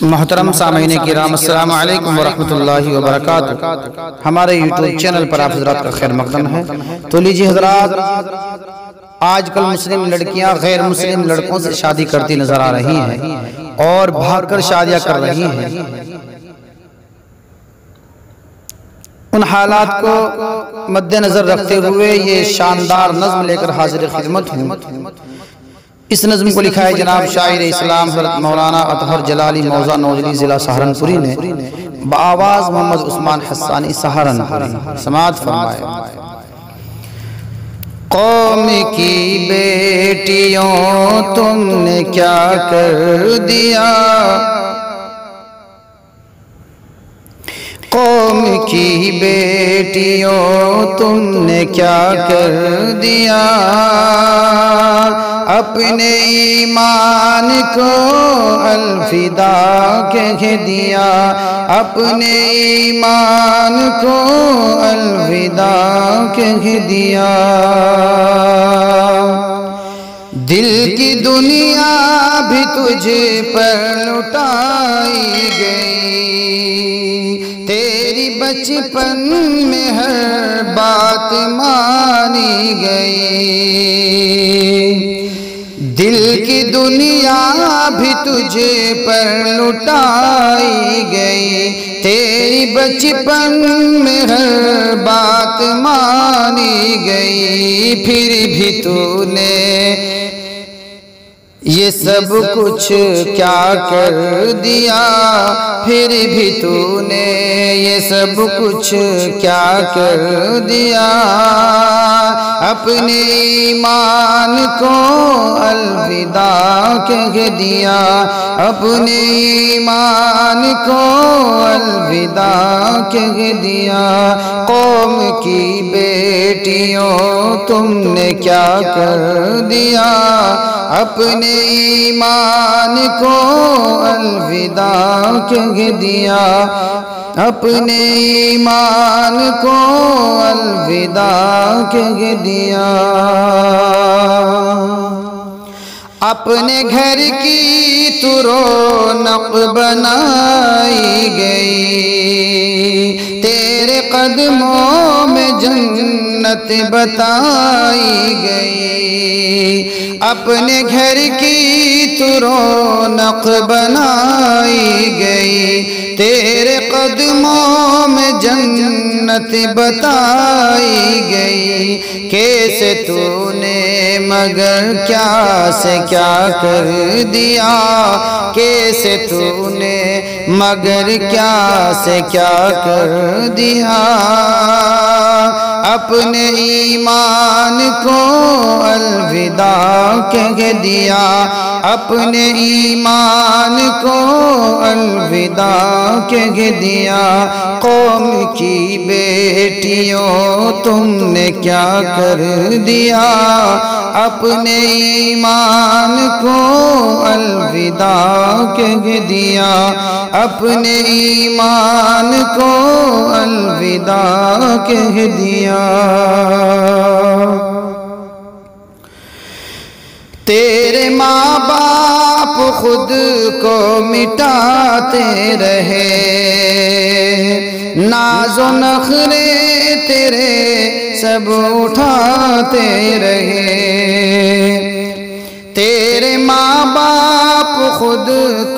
محترم سامعین کرام، السلام علیکم ورحمۃ اللہ وبرکاتہ۔ ہمارے یوٹیوب چینل پر آپ حضرات کا خیر مقدم ہے۔ تو لیجیے حضرات، آج کل مسلم لڑکیاں غیر مسلم لڑکوں سے شادی کرتی نظر آ رہی ہیں اور بھاگ کر شادیاں کر رہی ہیں۔ ان حالات کو مد نظر رکھتے ہوئے یہ شاندار نظم لے کر حاضر خدمت ہوں۔ اس نظم کو لکھا ہے جناب شاعر اسلام حضرت مولانا اطہر جلالی موضع نوجلی ضلع سہارنپوری نے، بآواز محمد عثمان حسانی سہارنپوری۔ سماعت فرمائے۔ قوم کی بیٹیوں تم نے کیا کر دیا، قوم کی بیٹیوں تم نے کیا کر دیا، اپنے ایمان کو الفدا کہہ دیا، اپنے ایمان کو الفدا کہہ دیا۔ دل کی دنیا بھی تجھ پر لٹائی گئی، تیری بچپن میں ہر بات مانی گئی، دل کی دنیا بھی تجھے پر لٹائی گئی، تیری بچپن میں ہر بات مانی گئی، پھر بھی تو نے یہ سب کچھ کیا کر دیا، پھر بھی تو نے یہ سب کچھ کیا کر دیا، اپنے ایمان کو الوداع کہہ دیا، اپنے ایمان کو الوداع کہہ دیا۔ قوم کی بیٹیوں تم نے کیا کر دیا، اپنے ایمان کو الوداع کہہ دیا، اپنے ایمان کو الوداع کہہ دیا۔ اپنے گھر کی تو رونق بنائی گئی، تیرے قدموں میں جنت بتائی گئی، اپنے گھر کی تو رونق بنائی گئی، تیرے قدموں میں جنت بتائی گئی، کیسے تو نے مگر کیا سے کیا کر دیا، کیسے تو نے مگر کیا سے کیا کر دیا، اپنے ایمان کو الوداع کہہ دیا، اپنے ایمان کو الوداع کہہ دیا۔ قوم کی بیٹیوں تم نے کیا کر دیا، اپنے ایمان کو الوداع کہہ دیا، اپنے ایمان کو الوداع کہہ دیا۔ تیرے ماں باپ خود کو مٹاتے رہے، ناز و نخرے تیرے سب اٹھاتے رہے، تیرے ماں باپ خود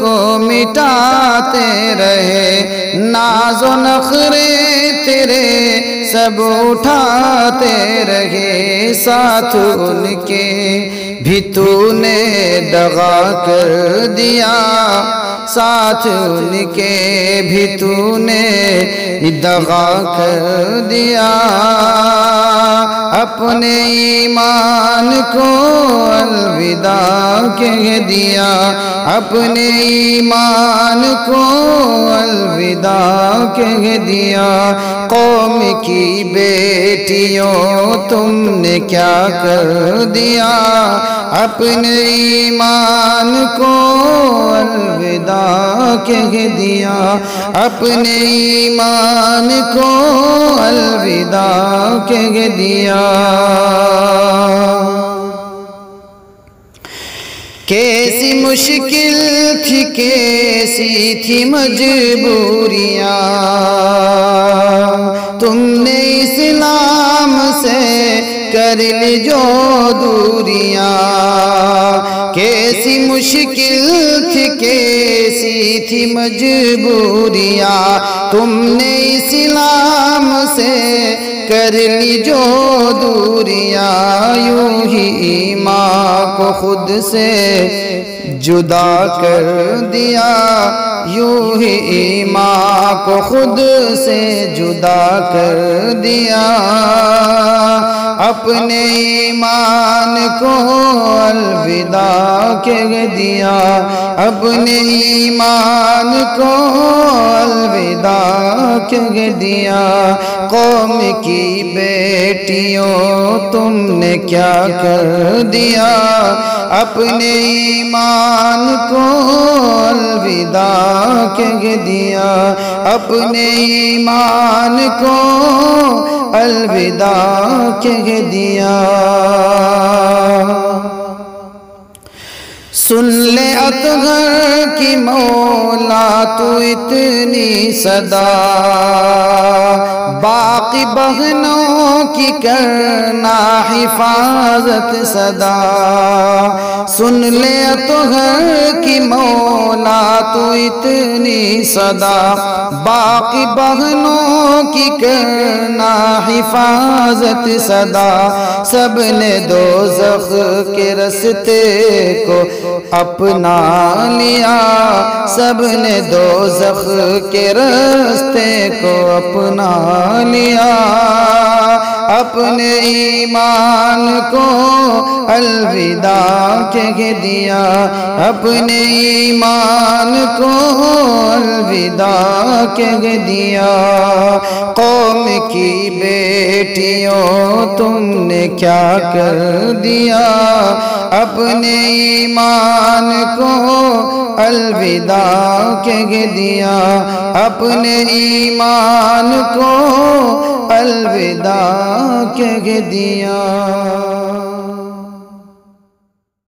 کو مٹاتے رہے، ناز و نخرے تیرے سب اٹھاتے رہے، ساتھ ان کے بھی تو نے دغا کر دیا، ساتھ ان کے بھی تو نے دغا کر دیا، اپنے ایمان کو الوداع کہہ دیا، اپنے ایمان کو الوداع کہہ دیا۔ قوم کی بیٹیوں تم نے کیا کر دیا، اپنے ایمان کو الوداع کہہ دیا، اپنے ایمان کو الوداع کہہ دیا۔ کیسی مشکل تھی کیسی تھی مجبوریاں، تم نے اسلام سے کر لی جو دوریاں، کیسی مشکل تھی کیسی تھی مجبوریاں، تم نے اسلام سے کر لی جو دوریاں، یوں ہی ایمان کو خود سے جدا کر دیا، یوں ہی ایمان کو خود سے جدا کر دیا، اپنے ایمان کو الوداع کہہ دیا، اپنے ایمان کو الوداع کہہ دیا، قوم کی بیٹیوں تم نے کیا کر دیا، اپنے ایمان کو الوداع کہہ دیا، اپنے ایمان کو الوداع کہہ دیا۔ سن لے اطہر کی مولا تو اتنی صدا، باقی بہنوں کی کرنا حفاظت صدا، سن لے اطہر کی مولا تو اتنی صدا، باقی بہنوں کی کرنا حفاظت صدا، سب نے دوزخ کے رستے کو اپنا لیا، سب نے دوزخ کے راستے کو اپنا لیا، اپنے ایمان کو الوداع کہہ دیا، اپنے ایمان کو الوداع کہہ دیا، قوم کی بیٹیوں تم نے کیا کر دیا، اپنے ایمان کو الوداع کہہ دیا، اپنے ایمان کو الوداع کہہ دیا۔